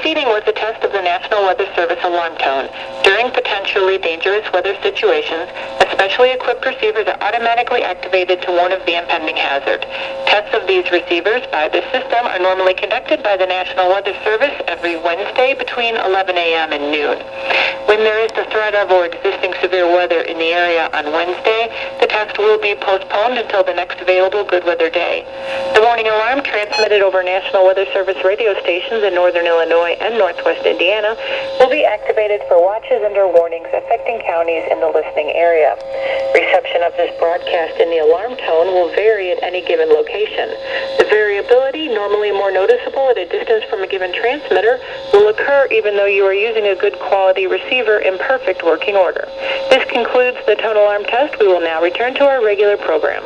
Proceeding with the test of the National Weather Service alarm tone. During potentially dangerous weather situations, specially equipped receivers are automatically activated to warn of the impending hazard. Tests of these receivers by this system are normally conducted by the National Weather Service every Wednesday between 11 a.m. and noon. When there is the threat of or existing severe weather in the area on Wednesday, the test will be postponed until the next available good weather day. The warning alarm, transmitted over National Weather Service radio stations in northern Illinois and northwest Indiana, will be activated for watches under warnings affecting counties in the listening area. Reception of this broadcast in the alarm tone will vary at any given location. The variability, normally more noticeable at a distance from a given transmitter, will occur even though you are using a good quality receiver in perfect working order. This concludes the tone alarm test. We will now return to our regular program.